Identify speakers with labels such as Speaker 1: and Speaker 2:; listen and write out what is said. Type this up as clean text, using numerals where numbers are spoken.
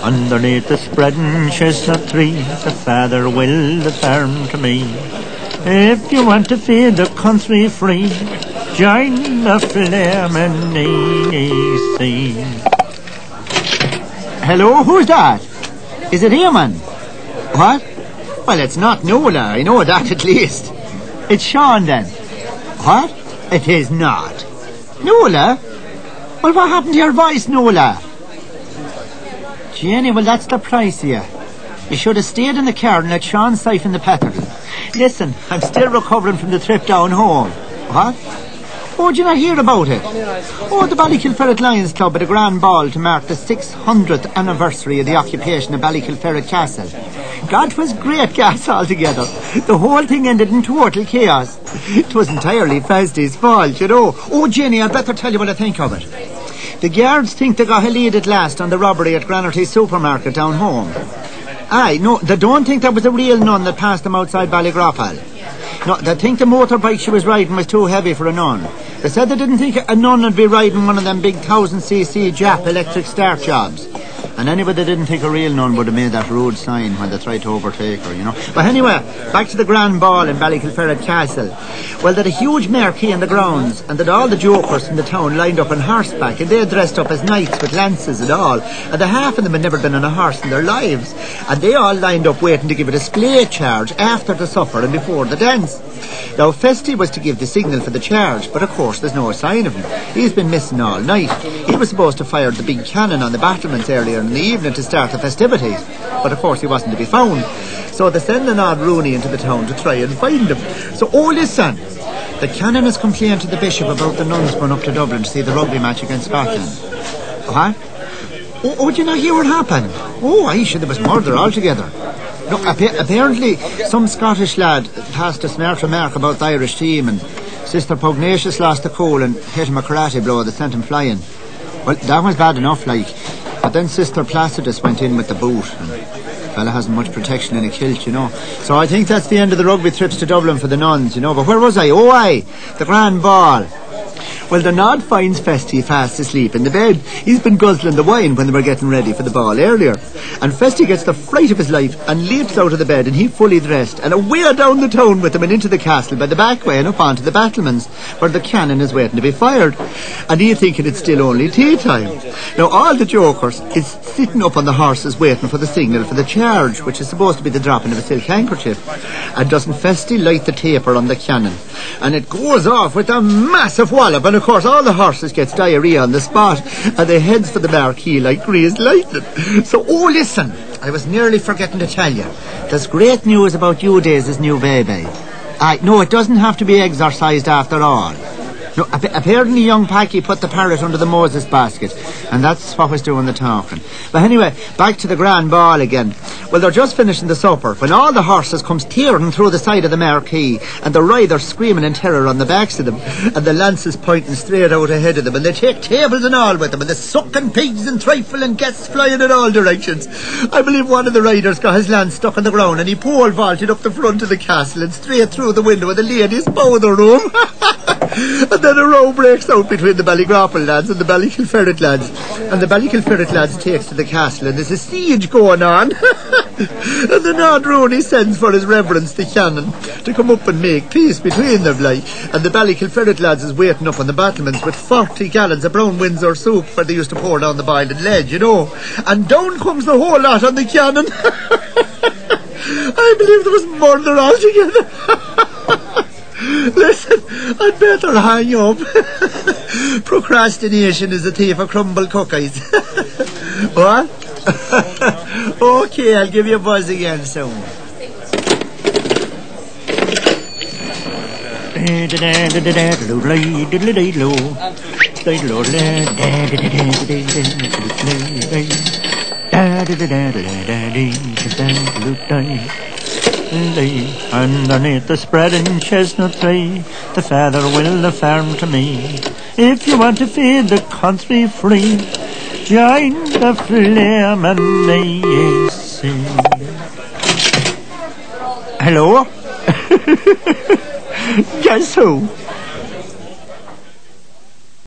Speaker 1: Underneath the spreading chestnut tree, the father will the farm to me. If you want to feed the country free, join the flaming EC.
Speaker 2: Hello, who's that? Is it Eamon? What? Well, it's not Nola, I know that at least. It's Sean then. What? It is not. Nola? Well, what happened to your voice, Nola? Jenny, well, that's the price of you. You should have stayed in the car and let Sean siphon the petrol. Listen, I'm still recovering from the trip down home. What? Oh, did you not hear about it? Oh, the Ballykilferret Lions Club had a grand ball to mark the 600th anniversary of the occupation of Ballykilferret Castle. God, 'twas great gas altogether. The whole thing ended in total chaos. It was entirely Festy's fault, you know. Oh, Jenny, I'd better tell you what I think of it. The guards think they got a lead at last on the robbery at Granarty supermarket down home. Aye, no, they don't think there was a real nun that passed them outside Ballygroppal. No, they think the motorbike she was riding was too heavy for a nun. They said they didn't think a nun would be riding one of them big 1000cc Jap electric start jobs. And anyway, they didn't think a real nun would have made that road sign when they tried to overtake her, you know. But anyway, back to the grand ball in Ballykilferret Castle. Well, they had a huge marquee in the grounds, and that all the jokers from the town lined up on horseback, and they dressed up as knights with lances and all. And the half of them had never been on a horse in their lives. And they all lined up waiting to give a display charge after the supper and before the dance. Now, Festy was to give the signal for the charge, but of course there's no sign of him. He's been missing all night. He was supposed to fire the big cannon on the battlements earlier in the evening to start the festivities, but of course he wasn't to be found. So they send an odd Rooney into the town to try and find him. So, oh listen, the canon has complained to the bishop about the nuns going up to Dublin to see the rugby match against Scotland. What? Oh, did you not hear what happened? Oh, I said there was murder altogether. No, apparently some Scottish lad passed a smart remark about the Irish team, and Sister Pugnacious lost the cool and hit him a karate blow that sent him flying. Well, that was bad enough, like. But then Sister Placidus went in with the boot, and the fella hasn't much protection in a kilt, you know. So I think that's the end of the rugby trips to Dublin for the nuns, you know. But where was I? Oh, aye, the grand ball. Well, the nod finds Festy fast asleep in the bed. He's been guzzling the wine when they were getting ready for the ball earlier. And Festy gets the fright of his life and leaps out of the bed, and he fully dressed, and away down the town with him and into the castle by the back way and up onto the battlements where the cannon is waiting to be fired. And he thinking it's still only tea time. Now all the jokers is sitting up on the horses waiting for the signal for the charge, which is supposed to be the dropping of a silk handkerchief. And doesn't Festy light the taper on the cannon? And it goes off with a massive wallop, and of course all the horses gets diarrhea on the spot, and they heads for the marquee like greased lightning. So, oh listen, I was nearly forgetting to tell you, there's great news about you Days' new baby. No, it doesn't have to be exorcised after all. No, apparently young Packy put the parrot under the Moses basket, and that's what was doing the talking. But anyway, back to the grand ball again. Well, they're just finishing the supper when all the horses comes tearing through the side of the marquee, and the riders screaming in terror on the backs of them, and the lances pointing straight out ahead of them, and they take tables and all with them, and the sucking pigs and trifle and guests flying in all directions. I believe one of the riders got his lance stuck in the ground, and he pole vaulted up the front of the castle and straight through the window of the ladies' powder room. And then a row breaks out between the Ballygroppal lads and the Ballykilferret lads, and the Ballykilferret lads takes to the castle, and there's a siege going on. And the Nod Rooney sends for his reverence the canon to come up and make peace between them, like. And the Ballykilferret lads is waiting up on the battlements with 40 gallons of brown Windsor soup where they used to pour down the boiling lead, you know. And down comes the whole lot on the cannon. I believe there was murder altogether. Listen, I'd better hang up. Procrastination is a thief of crumble cookies. What? Okay, I'll give you a buzz again soon.
Speaker 1: Underneath the spreading chestnut tree, the father will the farm to me. If you want to feed the country free, Join the flame and me sing.
Speaker 2: Hello? Guess who?